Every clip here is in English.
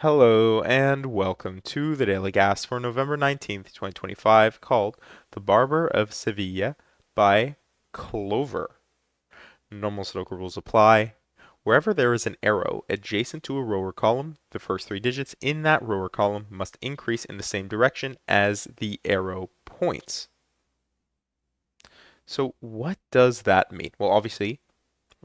Hello and welcome to the Daily Gas for November 19th, 2025, called The Barber of Sevilla by Clover. Normal Sudoku rules apply. Wherever there is an arrow adjacent to a row or column, the first three digits in that row or column must increase in the same direction as the arrow points. So what does that mean? Well, obviously,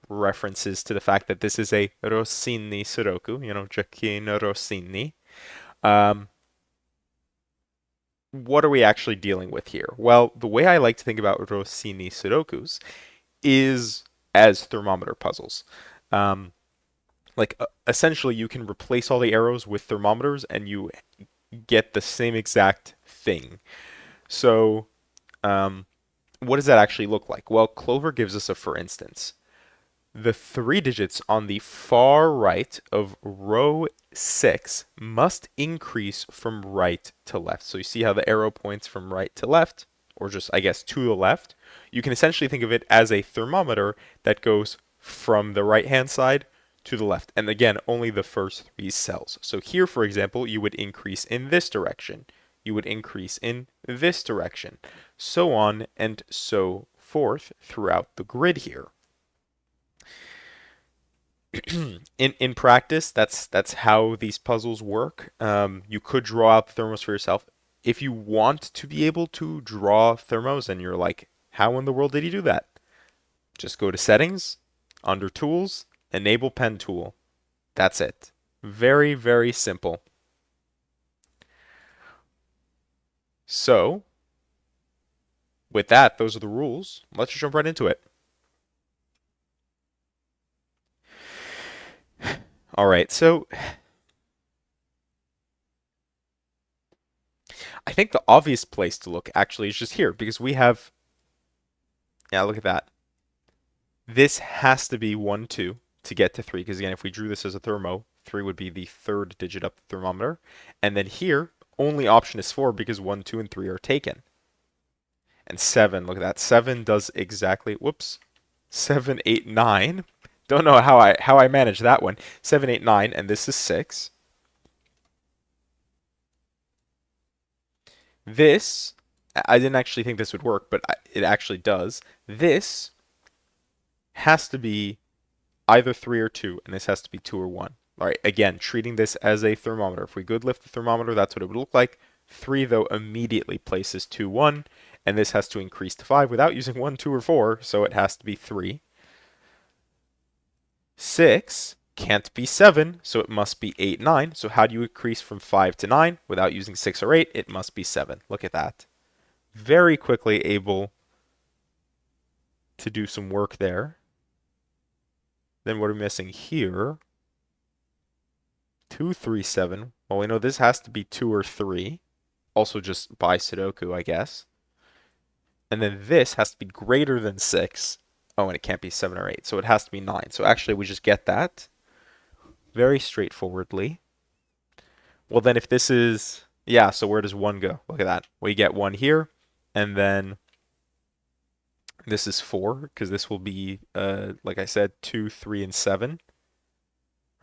references to the fact that this is a Rossini Sudoku, Gioacchino Rossini. Um, what are we actually dealing with here? Well, the way I like to think about Rossini Sudokus is as thermometer puzzles. Um, essentially, you can replace all the arrows with thermometers and you get the same exact thing. So, um, what does that actually look like? Well, Clover gives us a for instance. The three digits on the far right of row 6 must increase from right to left. So you see how the arrow points from right to left, or just, I guess, to the left? You can essentially think of it as a thermometer that goes from the right-hand side to the left. And again, only the first three cells. So here, for example, you would increase in this direction. You would increase in this direction. So on and so forth throughout the grid here. In practice, that's how these puzzles work. You could draw out the thermos for yourself. If you want to be able to draw thermos and you're like, how in the world did he do that? Just go to settings, under tools, enable pen tool. That's it. Very, very simple. So, with that, those are the rules. Let's just jump right into it. All right, so I think the obvious place to look actually is just here because we have, yeah, look at that. This has to be 1, 2 to get to 3, because again, if we drew this as a thermo, 3 would be the third digit up the thermometer. And then here, only option is 4 because 1, 2, and 3 are taken. And 7, look at that. 7 does exactly, whoops, 7, 8, 9. Don't know how I managed that one. 7, 8, 9, and this is 6. This, I didn't actually think this would work, but it actually does. This has to be either 3 or 2, and this has to be 2 or 1. All right, again, treating this as a thermometer. If we good lift the thermometer, that's what it would look like. 3, though, immediately places 2, 1, and this has to increase to 5 without using 1, 2, or 4, so it has to be 3. 6 can't be 7, so it must be 8, 9. So how do you increase from 5 to 9 without using 6 or 8? It must be 7. Look at that. Very quickly able to do some work there. Then what are we missing here? 2, 3, 7. Well, we know this has to be 2 or 3. Also just by Sudoku, I guess. And then this has to be greater than 6. Oh, and it can't be 7 or 8. So it has to be 9. So actually, we just get that very straightforwardly. Well, then if this is... Yeah, so where does 1 go? Look at that. We get 1 here. And then this is 4, because this will be, like I said, 2, 3, and 7.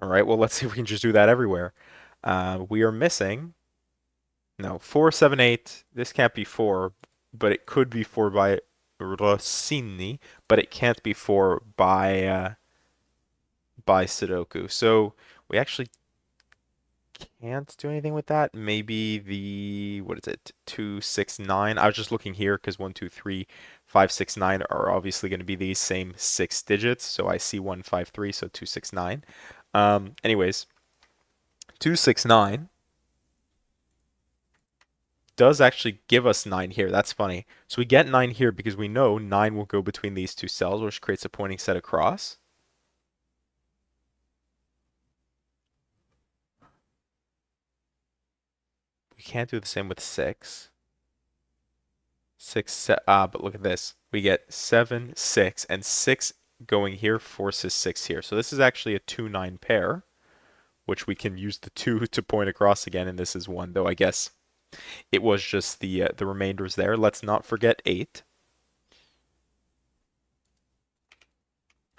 All right, well, let's see if we can just do that everywhere. We are missing... No, 4, 7, 8. This can't be 4, but it could be 4 by Rossini, but it can't be 4 by Sudoku. So we actually can't do anything with that. Maybe the, what is it, 2, 6, 9. I was just looking here because 1, 2, 3, 5, 6, 9 are obviously going to be these same 6 digits. So I see 1, 5, 3, so 2, 6, 9. Anyways, 2, 6, 9 does actually give us 9 here. That's funny. So we get 9 here because we know 9 will go between these two cells, which creates a pointing set across. We can't do the same with 6. 6, but look at this. We get 7, 6, and 6 going here forces 6 here. So this is actually a 2, 9 pair, which we can use the 2 to point across again, and this is 1, though I guess it was just the remainders there. Let's not forget 8.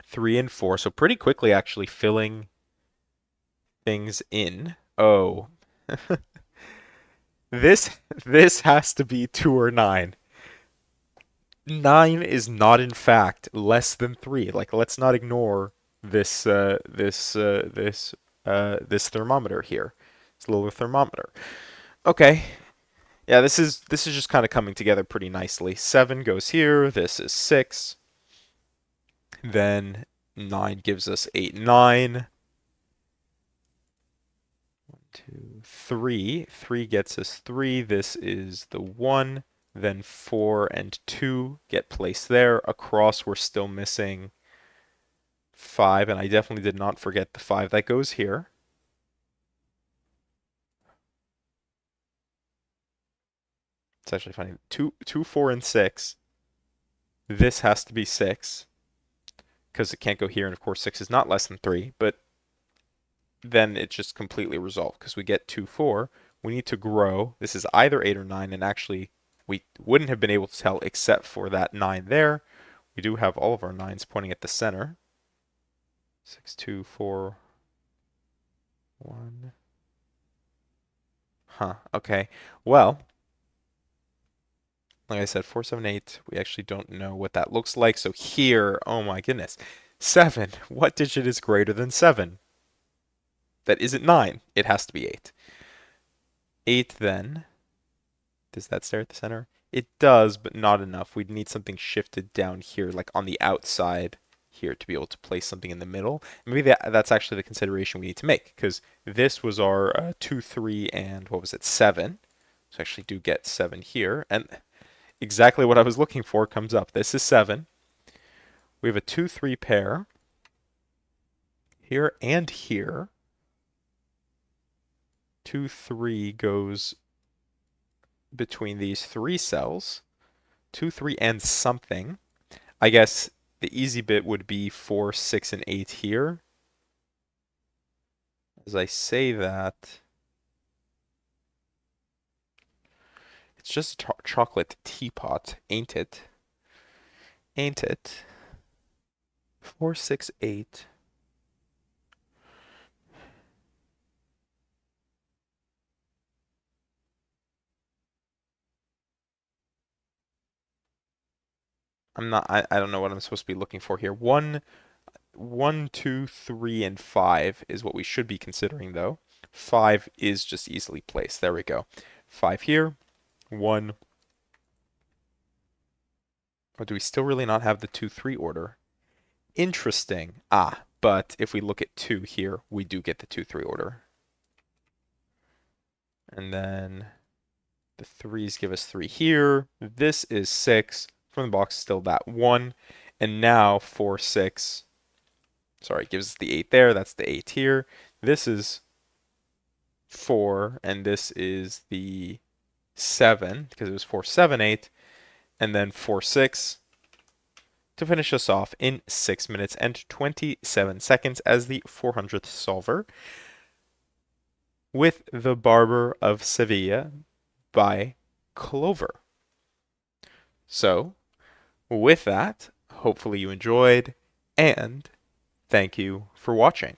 3 and 4. So pretty quickly actually filling things in. Oh, this this has to be 2 or 9. 9 is not in fact less than 3. Like let's not ignore this thermometer here. It's a little thermometer. Okay. Yeah, this is just kind of coming together pretty nicely. 7 goes here. This is 6. Then 9 gives us 8, 9. 2, 3. 3 gets us 3. This is the 1. Then 4 and 2 get placed there. Across, we're still missing 5, and I definitely did not forget the 5 that goes here. It's actually funny. 2, 4, and 6. This has to be 6 because it can't go here, and of course 6 is not less than 3, but then it just completely resolved because we get 2, 4. We need to grow. This is either 8 or 9, and actually we wouldn't have been able to tell except for that 9 there. We do have all of our 9s pointing at the center. 6, 2, 4, 1. Huh, okay. Well, like I said, 4, 7, 8, we actually don't know what that looks like. So here, oh my goodness. 7, what digit is greater than 7? That isn't 9. It has to be 8. 8 then. Does that stare at the center? It does, but not enough. We'd need something shifted down here, like on the outside here, to be able to place something in the middle. Maybe that's actually the consideration we need to make, because this was our 2, 3, and what was it, 7. So I actually do get 7 here, and exactly what I was looking for comes up. This is 7. We have a 2, 3 pair here and here. 2, 3 goes between these 3 cells. 2, 3, and something. I guess the easy bit would be 4, 6, and 8 here. As I say that, it's just a chocolate teapot, ain't it? Ain't it? 4, 6, 8. I don't know what I'm supposed to be looking for here. 1, 2, 3, and 5 is what we should be considering, though. 5 is just easily placed. There we go. 5 here. 1. Or do we still really not have the 2, 3 order? Interesting. Ah, but if we look at 2 here, we do get the 2, 3 order. And then the 3's give us 3 here. This is 6. From the box, still that 1. And now 4, 6. Sorry, it gives us the 8 there. That's the 8 here. This is 4, and this is the 7, because it was 4, 7, 8. And then 4, 6 to finish us off in 6 minutes and 27 seconds as the 400th solver with The Barber of Sevilla by Clover. So, with that, hopefully you enjoyed, and thank you for watching.